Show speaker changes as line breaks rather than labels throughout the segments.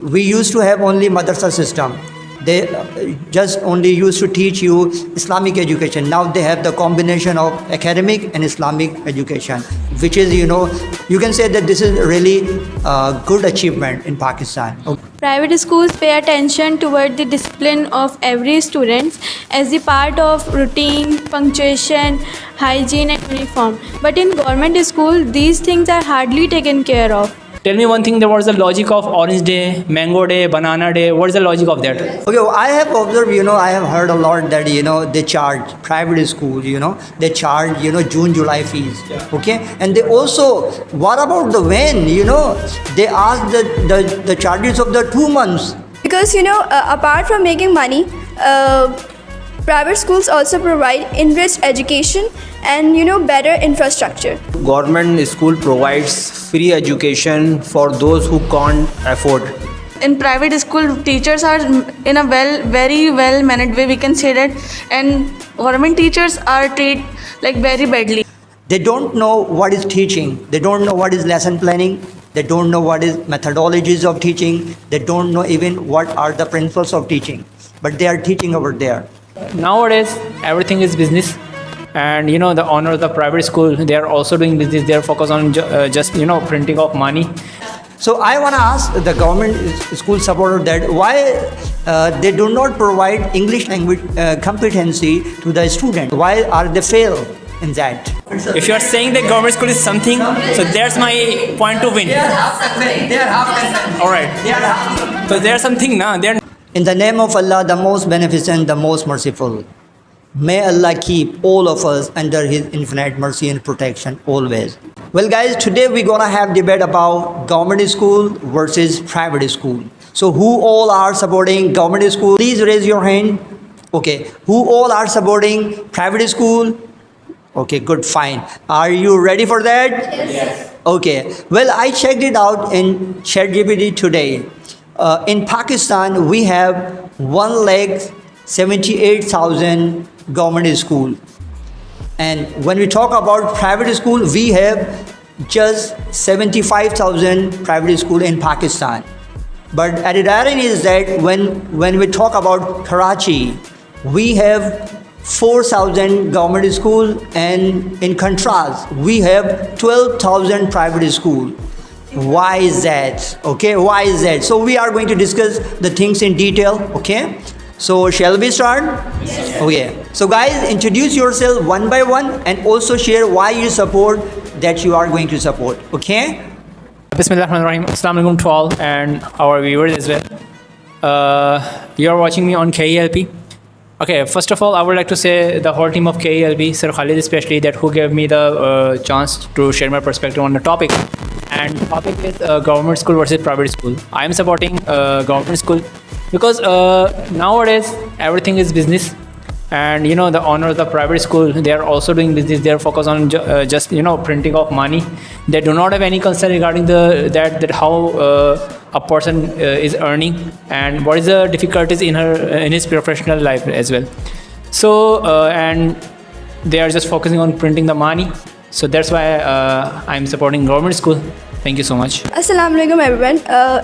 We used to have only madrasa system. They just only used to teach you Islamic education. Now they have the combination of academic and Islamic education, which is, you can say that this is really a good achievement in Pakistan.
Private schools pay attention toward the discipline of every student as the part of routine, punctuation, hygiene and uniform. But in government school, these things are hardly taken care of.
Tell me one thing, there was the logic of Orange Day, Mango Day, Banana Day. What is the logic of that?
Okay, well, I have observed, I have heard a lot that, they charge private school, they charge, June, July fees. Okay, and they also, what about the when, they ask the charges of the 2 months.
Because apart from making money, private schools also provide enriched education and better infrastructure.
Government school provides free education for those who can't afford.
In private school, teachers are in a very well managed way, we can say that, and government teachers are treated like very badly.
They don't know what is teaching. They don't know what is lesson planning. They don't know what is methodologies of teaching. They don't know even what are the principles of teaching. But they are teaching over there.
Nowadays, everything is business. And the owner of the private school, they are also doing business. They are focused on just printing of money.
So I want to ask the government school supporter that why they do not provide English language competency to the student. Why are they fail in that?
If you are saying that government school is something, so there's my point to win.
They are half.
All right. So there's something now.
In the name of Allah, the most beneficent, the most merciful. May Allah keep all of us under His infinite mercy and protection always. Well guys, today we're gonna have debate about government school versus private school. So who all are supporting government school? Please raise your hand. Okay. Who all are supporting private school? Okay, good, fine. Are you ready for that? Yes. Okay. Well, I checked it out in ChatGPT today. In Pakistan, we have 178,000 government school. And when we talk about private school, we have just 75,000 private school in Pakistan. But added irony is that when we talk about Karachi, we have 4,000 government school, and in contrast, we have 12,000 private school. Why is that? Okay, why is that? So we are going to discuss the things in detail. Okay, so shall we start? Yes. Okay, so guys, introduce yourself one by one and also share why you support that you are going to support. Okay.
Bismillahirrahmanirrahim. Assalamu alaikum to all and our viewers as well. You are watching me on KELP. Okay, first of all, I would like to say the whole team of KELP, Sir Khalid especially, that who gave me the chance to share my perspective on the topic. And the topic is government school versus private school. I am supporting government school because nowadays everything is business. And the owner of the private school, they are also doing business. They are focused on just printing of money. They do not have any concern regarding that how a person is earning and what is the difficulties in his professional life as well. So and they are just focusing on printing the money. So that's why I'm supporting government school. Thank you so much.
Assalamu alaikum everyone,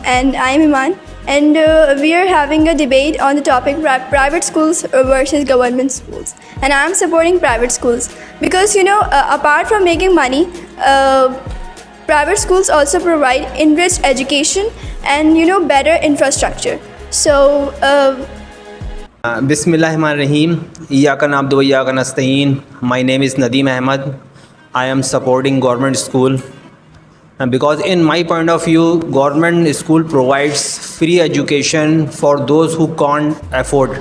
and I'm Iman, and we are having a debate on the topic private schools versus government schools, and I'm supporting private schools because apart from making money, private schools also provide enriched education and better infrastructure. So
Bismillahirrahmanirrahim. Iyyaka na'budu wa iyyaka nasta'een. My name is Nadeem Ahmed. I am supporting government school because in my point of view, government school provides free education for those who can't afford.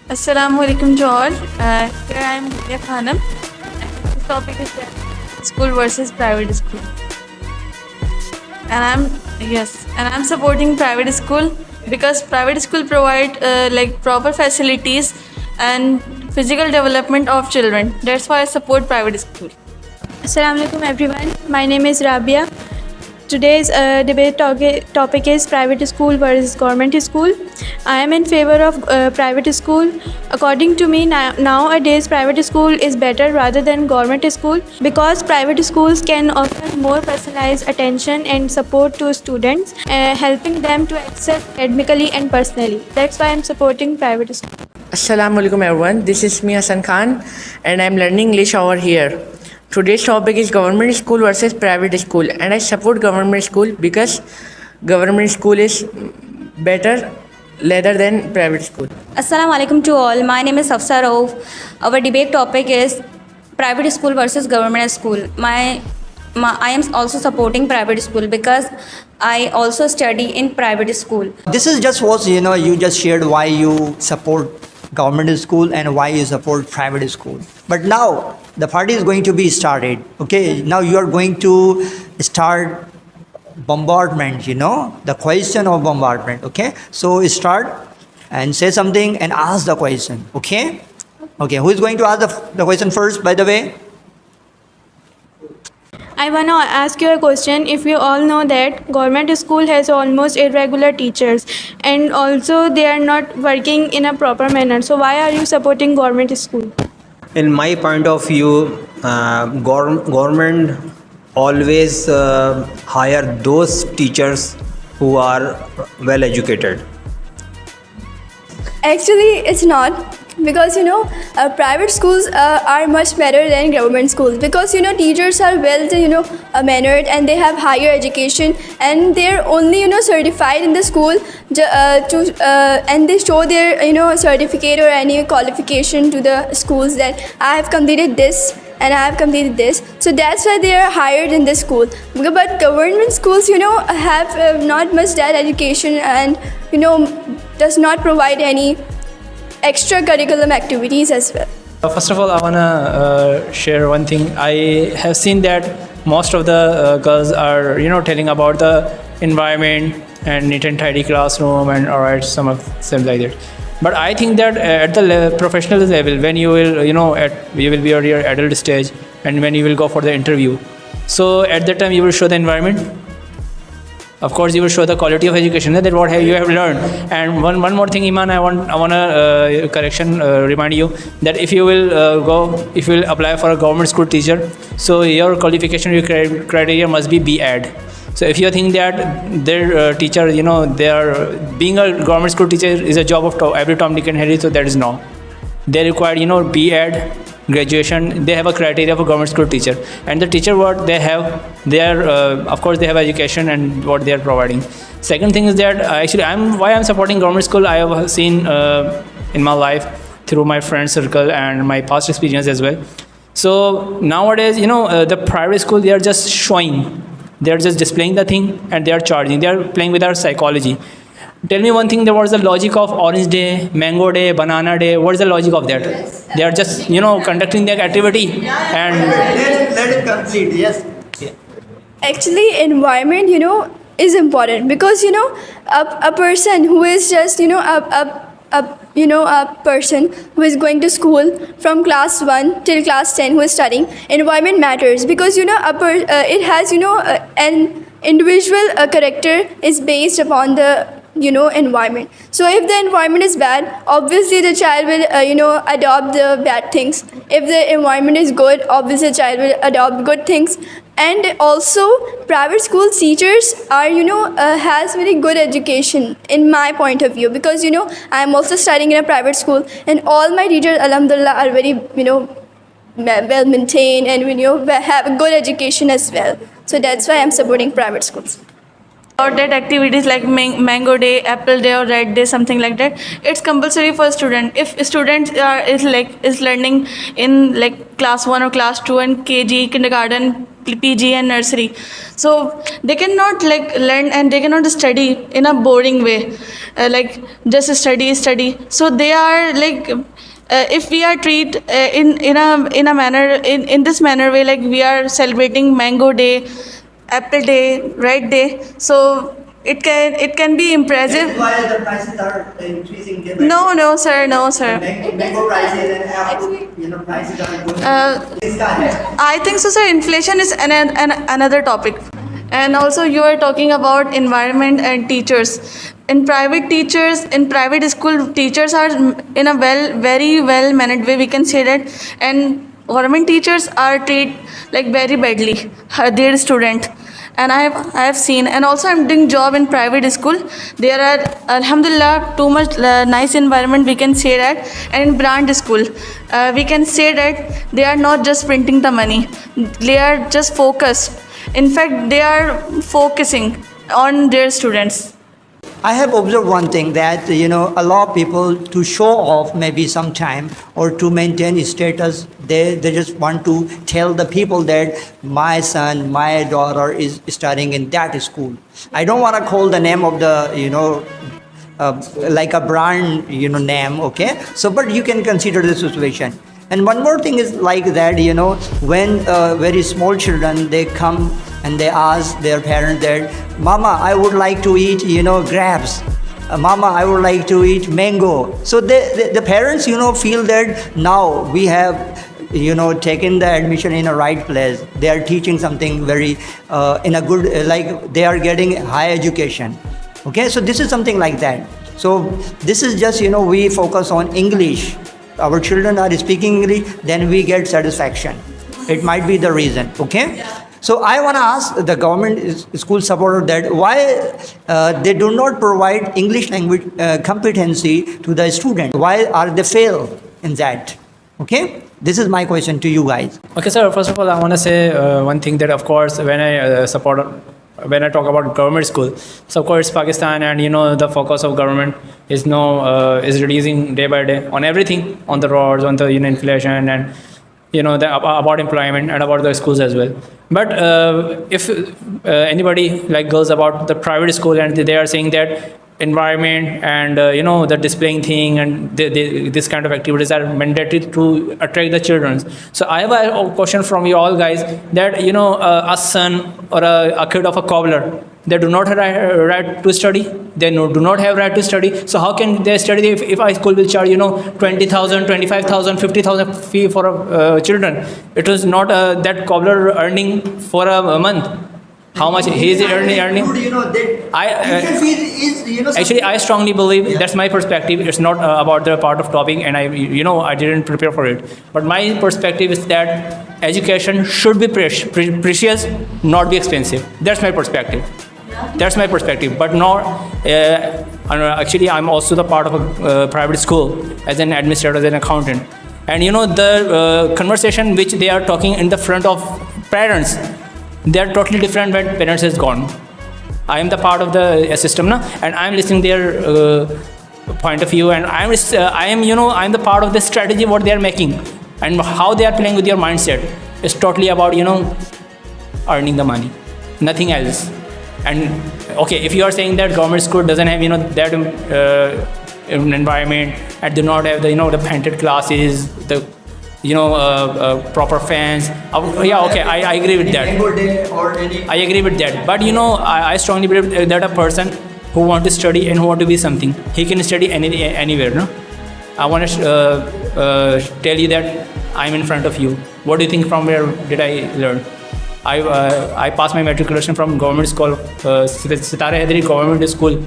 Assalamu alaikum to all. Here I am Divya Khanam. This topic is school versus private school. And I'm supporting private school because private school provide like proper facilities and physical development of children. That's why I support private school.
Assalamu alaikum everyone. My name is Rabia. today's debate topic is private school versus government school. I am in favor of private school. According to me, nowadays private school is better rather than government school because private schools can offer more personalized attention and support to students, helping them to excel academically and personally. That's why I'm supporting private school.
Assalamu alaikum everyone, this is me Hassan Khan and I'm learning English over here. Today's topic is government school versus private school, and I support government school because government school is better rather than private school.
Assalamu alaikum to all. My name is Hafsa Rauf. Our debate topic is private school versus government school. I am also supporting private school because I also study in private school.
This is just what you just shared why you support government school and why you support private school. But now the party is going to be started. Okay, now you are going to start bombardment. The question of bombardment. Okay, so start and say something and ask the question. Okay, who is going to ask the question first, by the way?
I want to ask you a question. If you all know that government school has almost irregular teachers and also they are not working in a proper manner, so why are you supporting government school?
In my point of view, government always hire those teachers who are well educated.
Actually, it's not. Because private schools are much better than government schools because teachers are well mannered and they have higher education and they're only certified in the school and they show their certificate or any qualification to the schools that I have completed this and I have completed this, so that's why they are hired in this school. But government schools have not much that education and does not provide any extracurriculum activities as well.
First of all, I want to share one thing. I have seen that most of the girls are, telling about the environment and neat and tidy classroom and alright, some of them like that. But I think that at the professional level, when you will, you will be at your adult stage and when you will go for the interview. So at that time, you will show the environment. Of course, you will show the quality of education, that what you have learned. And one more thing, Iman, I want to remind you that if you will apply for a government school teacher, so your qualification, your criteria must be B.Ed. So if you think that their teacher, they are being a government school teacher is a job of every Tom, Dick and Harry, so that is no. They require, B.Ed. graduation. They have a criteria for government school teacher, and the teacher what they have, they are of course they have education and what they are providing. Second thing is that actually why I'm supporting government school. I have seen in my life through my friend circle and my past experience as well. So nowadays, the private school, they are just showing, they are just displaying the thing and they are charging. They are playing with our psychology. Tell me one thing, there was the logic of Orange Day, Mango Day, Banana Day. What is the logic of that? They are just, conducting their activity and...
Let it complete, yes. Yeah.
Actually, environment, is important because, a person who is just, a person who is going to school from class 1 till class 10 who is studying, environment matters because, it has, an individual character is based upon the environment. So if the environment is bad, obviously the child will adopt the bad things. If the environment is good, obviously the child will adopt good things. And also private school teachers are has very good education in my point of view because I am also studying in a private school and all my teachers alhamdulillah are very well maintained and have good education as well. So that's why I am supporting private schools.
Or that activities like Mango Day, Apple Day or Red Day, something like that, it's compulsory for student. If a student is learning in like class 1 or class 2 and KG, kindergarten, PG and nursery, so they cannot learn and they cannot study in a boring way, just study. So they are if we are treat in a manner in this manner way, like we are celebrating Mango Day, Apple Day, Red Day, so it can be impressive.
That's why the prices are increasing.
No, sir.
Mango prices and apple, prices are going.
I think so, sir. Inflation is another topic. And also you are talking about environment and teachers. In private school, teachers are in a very well managed way, we can say that. And government teachers are treated like very badly their student. And I have seen, and also I'm doing job in private school. There are alhamdulillah too much nice environment, we can say that. And in brand school, we can say that they are not just printing the money, they are just focused. In fact, they are focusing on their students.
I have observed one thing that a lot of people, to show off maybe sometime or to maintain status, they just want to tell the people that my son, my daughter is studying in that school. I don't want to call the name of the like a brand name, okay? So but you can consider the situation. And one more thing is like that, when very small children, they come and they ask their parents that, Mama, I would like to eat, grapes. Mama, I would like to eat mango. So the parents, feel that now we have, taken the admission in a right place. They are teaching something very, in a good, like they are getting high education. Okay, so this is something like that. So this is just, we focus on English. Our children are speaking English, then we get satisfaction. It might be the reason, okay? So I want to ask the government school supporter that why they do not provide English language competency to the student. Why are they fail in that? Okay, this is my question to you guys.
Okay, sir. First of all, I want to say one thing that, of course, when I talk about government school, so of course Pakistan, and the focus of government is is reducing day by day on everything, on the roads, on the inflation, and about employment and about the schools as well. But if anybody goes about the private school and they are saying that environment and the displaying thing and this kind of activities are mandatory to attract the children. So I have a question from you all guys that a son or a kid of a cobbler, they do not have right to study. They do not have right to study. So how can they study if a school will charge 20,000, 25,000, 50,000 fee for children? It is not that cobbler earning for a month. How much he is earning? Actually, I strongly believe, that's my perspective. It's not about the part of topic, and I didn't prepare for it. But my perspective is that education should be precious, not be expensive. That's my perspective. But not. Actually, I'm also the part of a private school as an administrator, as an accountant, and the conversation which they are talking in the front of parents, they are totally different when parents is gone. I am the part of the system now, and I am listening their point of view, and I'm the part of the strategy what they are making, and how they are playing with your mindset. It's totally about earning the money, nothing else. And okay, if you are saying that government school doesn't have that environment and do not have the painted classes, the proper fans. Yeah, okay, I agree with that. I agree with that. But I strongly believe that a person who want to study and who want to be something, he can study anywhere. No, I want to tell you that I'm in front of you. What do you think? From where did I learn? I passed my matriculation from government school, Sitara Hedri government school,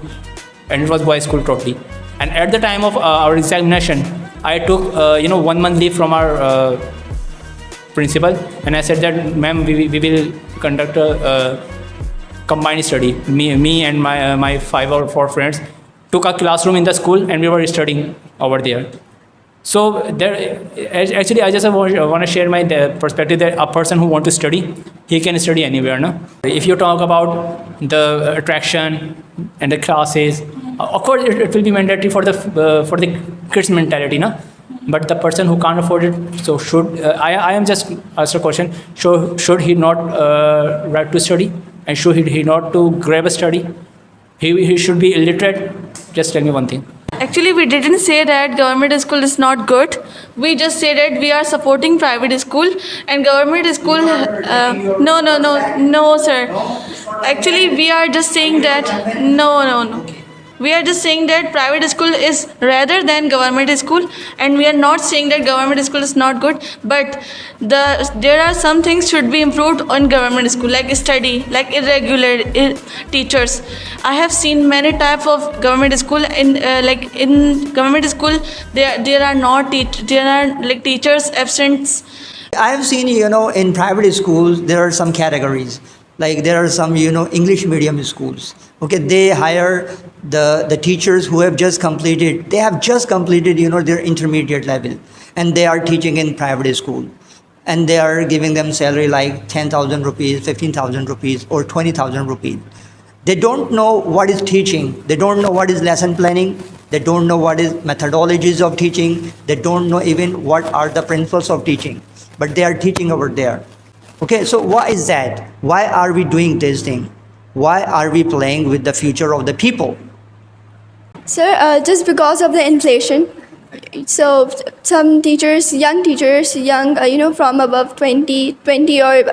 and it was boys school totally. And at the time of our examination, I took 1 month leave from our principal, and I said that, ma'am, we will conduct a combined study. Me and my 5 or 4 friends took a classroom in the school, and we were studying over there. So actually, I just want to share my perspective that a person who wants to study, he can study anywhere. No, if you talk about the attraction and the classes, of course it will be mandatory for the kids mentality, no. But the person who can't afford it, so should I am just asked a question. Should he not right to study, and should he not to grab a study? He should be illiterate. Just tell me one thing.
Actually, we didn't say that government school is not good. We just say that we are supporting private school, and government school. No, sir. Actually, we are just saying that no. We are just saying that private school is rather than government school, and we are not saying that government school is not good, but there are some things should be improved on government school, like study, like irregular teachers. I have seen many types of government school. In government school, there are not there are like teachers absent.
I have seen, in private schools, there are some categories. Like there are some, English medium schools. Okay, they hire the teachers who have just completed, their intermediate level. And they are teaching in private school. And they are giving them salary like 10,000 rupees, 15,000 rupees, or 20,000 rupees. They don't know what is teaching. They don't know what is lesson planning. They don't know what is methodologies of teaching. They don't know even what are the principles of teaching. But they are teaching over there. Okay, so why is that? Why are we doing this thing? Why are we playing with the future of the people?
Sir, just because of the inflation. So some teachers, from above 20 or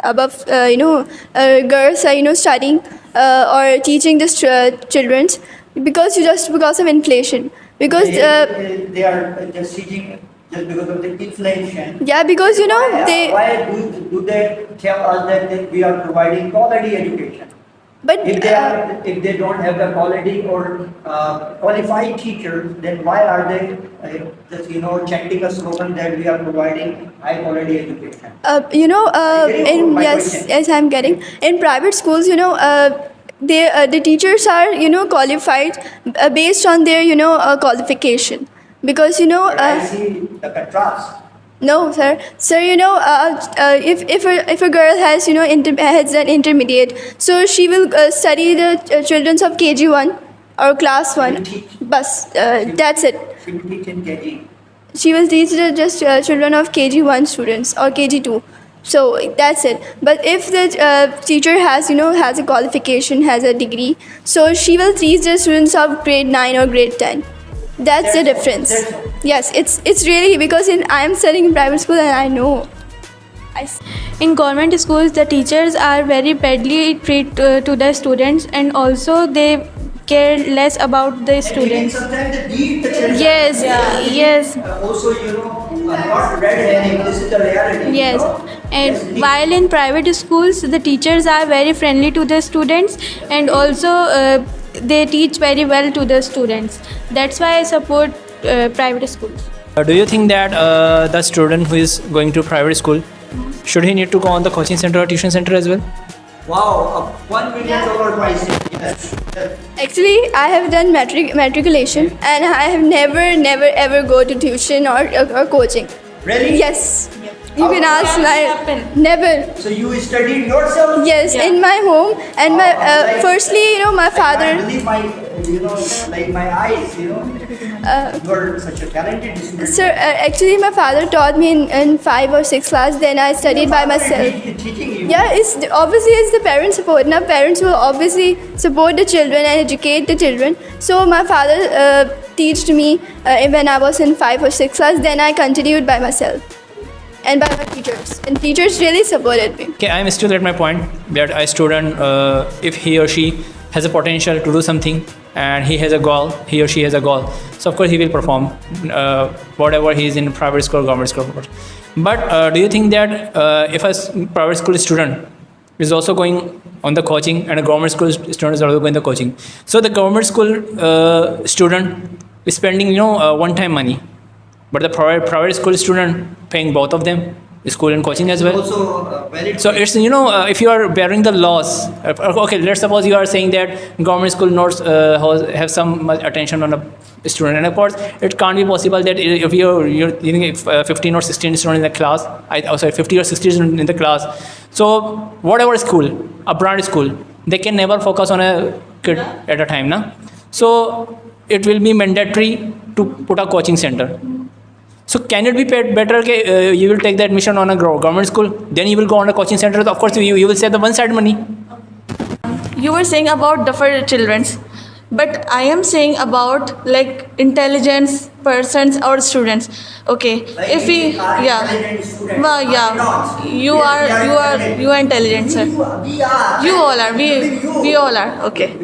above, girls are, studying or teaching this children because of inflation. Because
they are just teaching just because of the inflation.
yeah, because
Why do they tell us that we are providing quality education?
but
If they don't have the quality or qualified teachers, then why are they just chanting a slogan that we are providing high quality education?
in
my
yes,
question.
yes, I'm getting in private schools. The teachers are qualified based on their qualification, because
I see the contrast.
no, sir. Sir, if a girl has has an intermediate, so she will study the children of KG1 or class 1.
teach.
That's it.
She will teach in KG.
She will teach just children of KG1 students or KG2. So that's it. But if the teacher has a qualification, has a degree, so she will teach the students of grade 9 or grade 10. That's the difference.
That's all.
Yes, it's really, because I am studying in private school and I know.
In government schools, the teachers are very badly treated to the students, and also they care less about the students.
Sometimes they beat the children.
Yes, yes,
Also, not red herring. This is the reality.
yes. And
Yes,
while in private schools, the teachers are very friendly to the students, and also they teach very well to the students. That's why I support private schools.
Do you think that the student who is going to private school, should he need to go on the coaching center or tuition center as well?
Wow, a $1 million price. Yes.
Actually, I have done matriculation, and I have never ever go to tuition or coaching.
Really?
Yes. You can
How
ask
did
my
that happen?
never.
So you studied yourself?
Yes,
Yeah.
in my home, and my
Like-
firstly, my
I
father.
believe my eyes, you are such a talented student.
Sir, actually, my father taught me in 5 or 6 class. Then I studied by myself.
Teaching you.
Yeah, it's the parents' support. Now, parents will obviously support the children and educate the children. So my father taught me when I was in 5 or 6 class. Then I continued by myself and by my teachers. And teachers really supported me.
Okay, I'm still at my point that a student, if he or she has a potential to do something and he or she has a goal, so of course he will perform whatever he is in private school or government school. But do you think that if a private school student is also going on the coaching and a government school student is also going the coaching, so the government school student is spending one-time money, but the private school student paying both of them, school and coaching as well.
Also valid.
So it's if you are bearing the loss, okay, let's suppose you are saying that government school notes have some attention on a student, and of course it can't be possible that if you're 15 or 16 students in the class, 50 or 60 students in the class, so whatever school, a brand school, they can never focus on a kid at a time, na? So it will be mandatory to put a coaching center. So can it be better? Okay, you will take the admission on a government school, then you will go on a coaching center. Of course, you will save the one-side money.
You were saying about different children's, but I am saying about like intelligence persons or students. Okay, if we you are intelligent, sir. You all are. We all are. Okay.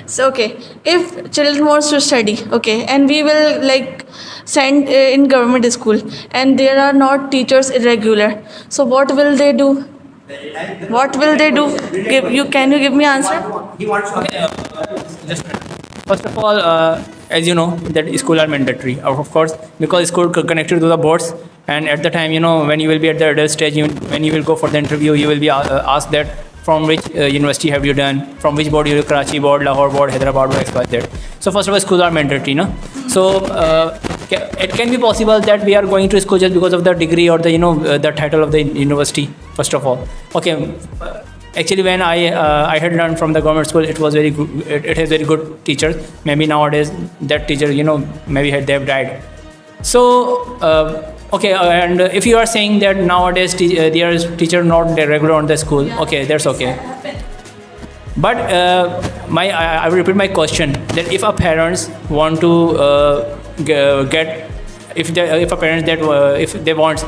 So okay, if children wants to study, okay, and we will like send in government school, and there are not teachers irregular. So what will they do? What will they do? Can you give me answer?
First of all, as you know, that school are mandatory, of course, because school connected to the boards. And at the time, you know, when you will be at the adult stage, when you will go for the interview, you will be asked that from which university have you done, from which board you will, Karachi board, Lahore board, Hyderabad board, XYZ. So first of all, schools are mandatory, no? So it can be possible that we are going to school just because of the degree or the the title of the university. First of all, okay. Actually, when I had learned from the government school, it was very good. It has very good teachers. Maybe nowadays that teacher, maybe they have died. So okay, and if you are saying that nowadays there is teacher not regular on the school, okay, that's okay. But I will repeat my question that if a parents want to get, if a parents that if they want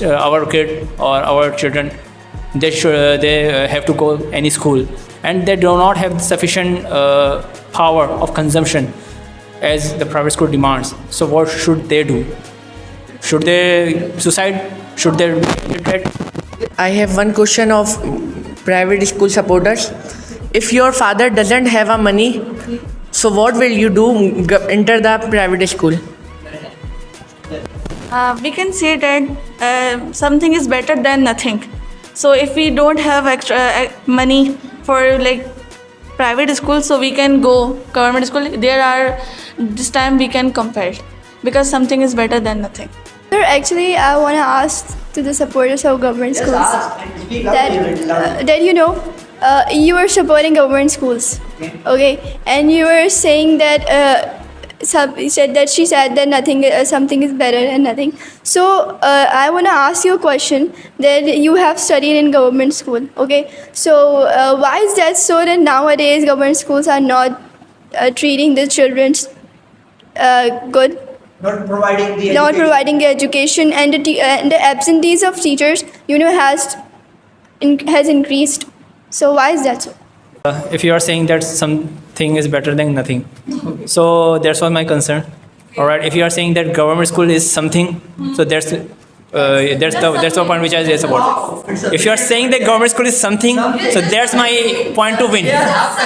our kid or our children, they have to go any school, and they do not have sufficient power of consumption as the private school demands. So what should they do? Should they suicide? Should they get dead?
I have one question of private school supporters. If your father doesn't have a money, so what will you do? Enter the private school.
We can say that something is better than nothing. So if we don't have extra money for like private school, so we can go government school. This time we can compare it, because something is better than nothing.
Sir, actually, I want to ask to the supporters of government schools that you are supporting government schools, okay, and you were saying that. She said that something is better than nothing. So I want to ask you a question that you have studied in government school, okay? So why is that so that nowadays government schools are not treating the children good?
Not providing the
Not
education.
providing the education, and the absentees of teachers, has increased. So why is that so?
If you are saying that something is better than nothing, so that's what my concern. All right. If you are saying that government school is something, so that's the point which I support. If you are saying that government school is something, so that's my point to win.
They are half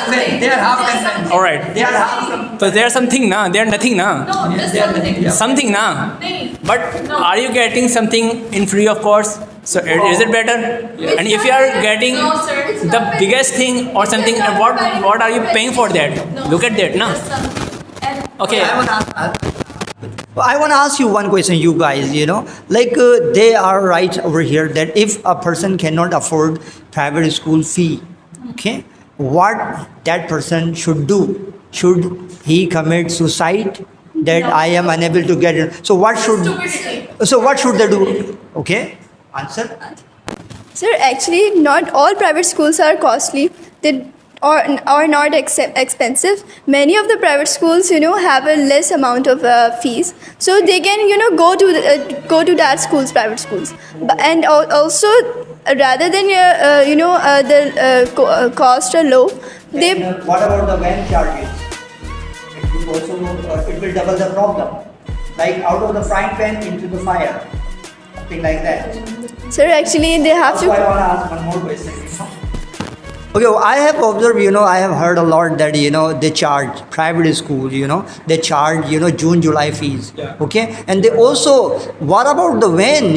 content.
All right.
They are half.
So they are something, na? They are nothing, na?
No, just something.
Something, na? But are you getting something in free of course? So is it better? And if you are getting the biggest thing or something, what are you paying for that? Look at that, na? Okay.
I want to ask you one question, you guys, they are right over here that if a person cannot afford private school fee, okay, what that person should do? Should he commit suicide? That I am unable to get it. So what should they do? Okay, answer.
Sir, actually, not all private schools are costly. They are not expensive. Many of the private schools, have a less amount of fees, so they can, go to that schools, private schools. And also, rather than the cost are low,
Then what about the van charges? It will double the problem. Like out of the frying pan into the fire, something like that.
Sir, actually, they have
That's why I
to.
want to ask one more question. Okay, I have observed, I have heard a lot that, they charge private school, they charge, June, July fees.
Yeah.
Okay. And they also, what about the van,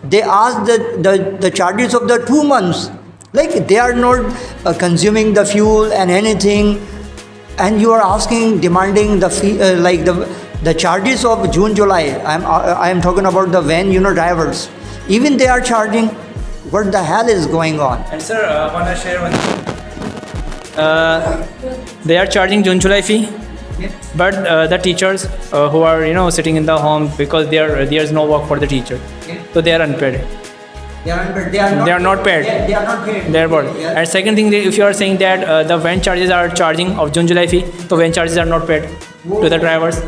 they ask the charges of the 2 months. Like they are not consuming the fuel and anything. And you are demanding the fee, like the charges of June, July. I am talking about the van, drivers. Even they are charging. What the hell is going on?
And sir, I want to share one thing. They are charging June, July fee, but the teachers who are sitting in the home because there is no work for the teacher, so they are unpaid.
They are
They are not paid.
They are not paid.
They are paid.
Yes.
And second thing, if you are saying that the van charges are charging of June July fee, so van charges are not paid to the drivers.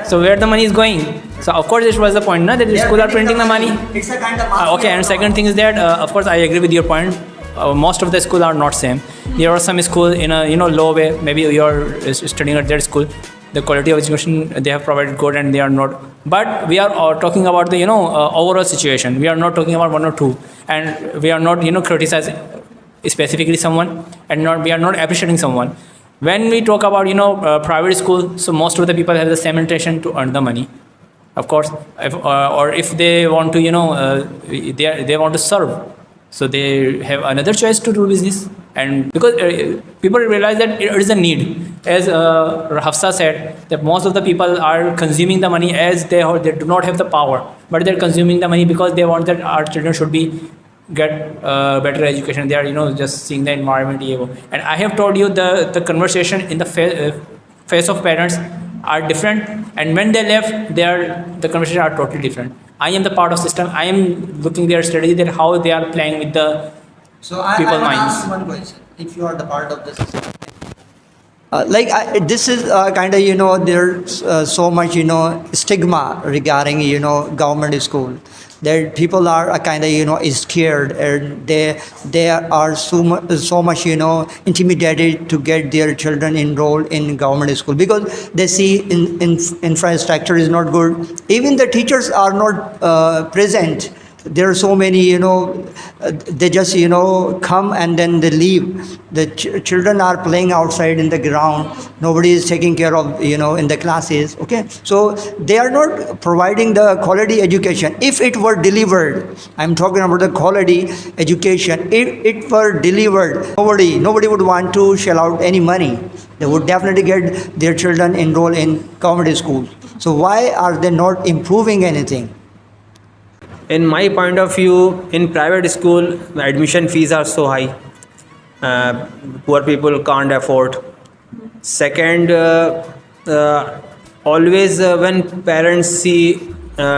So where the money is going? So of course this was the point, na, that the
They
school are
printing
printing the money.
It's a kind of
Okay, and second thing is that of course I agree with your point. Most of the schools are not same. There are some school in a low way. Maybe you are studying at their school. The quality of education they have provided good, and they are not. But we are talking about the overall situation. We are not talking about one or two, and we are not criticizing specifically someone, and we are not appreciating someone. When we talk about private school, so most of the people have the same intention to earn the money. Of course, if they want to they want to serve, so they have another choice to do business. And because people realize that it is a need, as Hafsa said, that most of the people are consuming the money as they do not have the power, but they're consuming the money because they want that our children should get better education. They are just seeing the environment. And I have told you the conversation in the face of parents are different, and when they left, the conversations are totally different. I am the part of system. I am looking their strategy, that how they are playing with the
So I
people
want to
minds.
ask one question. If you are the part of the system, this is kind of there's so much stigma regarding government school, that people are kind of scared, and they are so much intimidated to get their children enrolled in government school, because they see infrastructure is not good. Even the teachers are not present. There are so many, they just, come and then they leave. The children are playing outside in the ground. Nobody is taking care of, in the classes. Okay. So they are not providing the quality education. If it were delivered, I'm talking about the quality education. If it were delivered, nobody would want to shell out any money. They would definitely get their children enrolled in government schools. So why are they not improving anything?
In my point of view, in private school, the admission fees are so high. Poor people can't afford. Second, always when parents see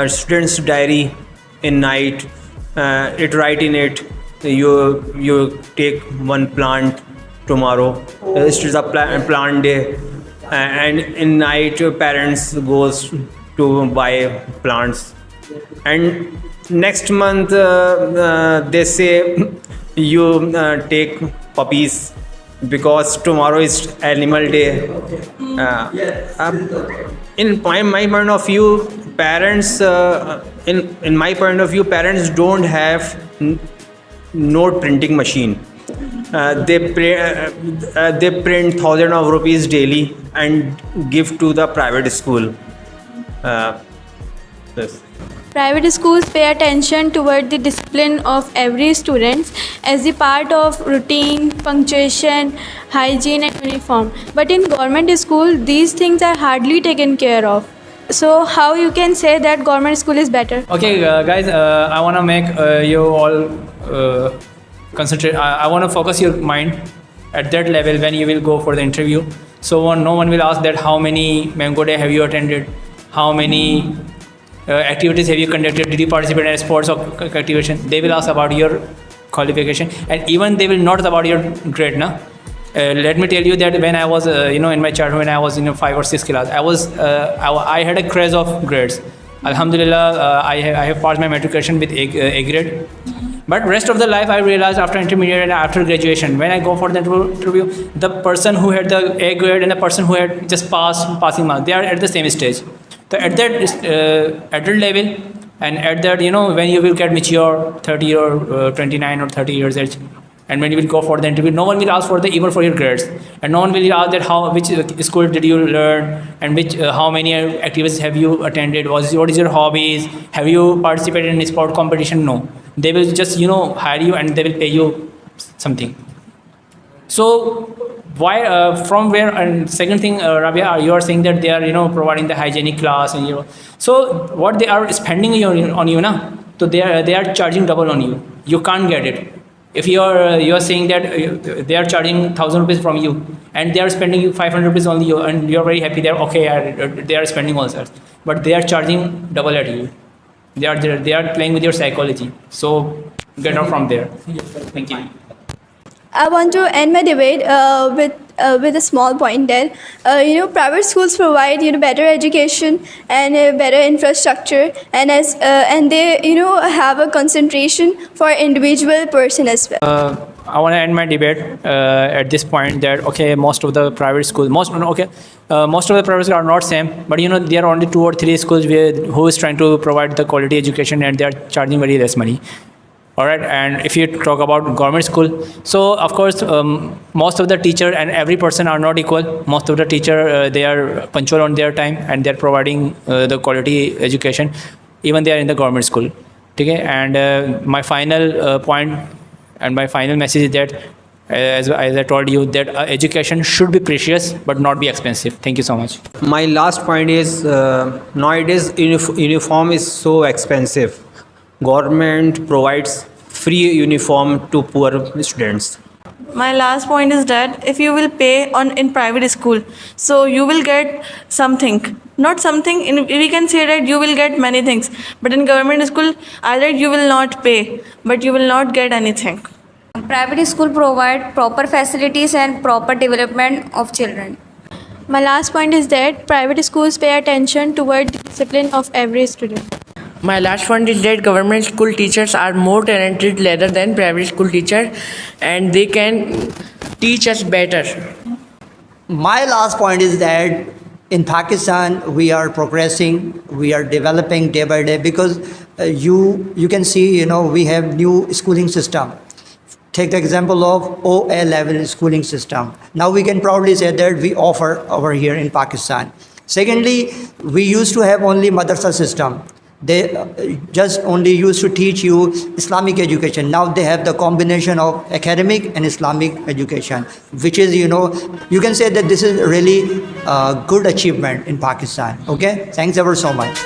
students' diary in night, it write in it, you take one plant tomorrow. It is a plant day, and in night parents goes to buy plants, and next month they say you take puppies because tomorrow is animal day. In my point of view, parents in my point of view, parents don't have note printing machine. They print thousands of rupees daily and give to the private school. Yes.
Private schools pay attention toward the discipline of every student as the part of routine, punctuation, hygiene and uniform. But in government school, these things are hardly taken care of. So how you can say that government school is better?
Okay, guys, I want to make you all concentrate. I want to focus your mind at that level when you will go for the interview. So no one will ask that how many Mango Day have you attended, how many activities have you conducted, did you participate in sports or activation. They will ask about your qualification, and even they will not about your grade. Let me tell you that when I was in my childhood, when I was in 5 or 6 class, I had a craze of grades. Alhamdulillah, I have passed my matriculation with A grade. But rest of the life, I realized after intermediate and after graduation, when I go for the interview, the person who had the A grade and the person who had just passing marks, they are at the same stage. So at that level, and at that, when you will get mature, 30 or 29 or 30 years age, and when you will go for the interview, no one will ask for even for your grades, and no one will ask that which school did you learn, and how many activities have you attended, what is your hobbies, have you participated in a sport competition? No, they will just hire you and they will pay you something. So why from where? And second thing, Rabia, you are saying that they are providing the hygienic class, and so what they are spending on you, so they are charging double on you. You can't get it. If you are saying that they are charging 1,000 rupees from you, and they are spending you 500 rupees only, you, and you are very happy, they are spending also, but they are charging double at you. They are playing with your psychology. So get out from there. Thank you.
I want to end my debate with a small point that private schools provide better education and better infrastructure, and they have a concentration for individual person as well.
I want to end my debate at this point that most of the private schools, most of the private schools are not same, but there are only 2 or 3 schools who is trying to provide the quality education, and they are charging very less money. All right, and if you talk about government school, so of course most of the teacher and every person are not equal. Most of the teacher they are punctual on their time, and they are providing the quality education, even they are in the government school. Okay, and my final point and my final message is that as I told you that education should be precious but not be expensive. Thank you so much.
My last point is nowadays uniform is so expensive. Government provides free uniform to poor students.
My last point is that if you will pay in private school, so you will get something. Not something, we can say that you will get many things. But in government school, either you will not pay, but you will not get anything.
Private school provide proper facilities and proper development of children.
My last point is that private schools pay attention toward the discipline of every student.
My last point is that government school teachers are more talented rather than private school teachers, and they can teach us better.
My last point is that in Pakistan we are progressing, we are developing day by day, because you can see we have new schooling system. Take the example of OA level schooling system. Now we can proudly say that we offer over here in Pakistan. Secondly, we used to have only madrasa system. They just only used to teach you Islamic education. Now they have the combination of academic and Islamic education, which is, you can say that this is really a good achievement in Pakistan. Okay, thanks ever so much.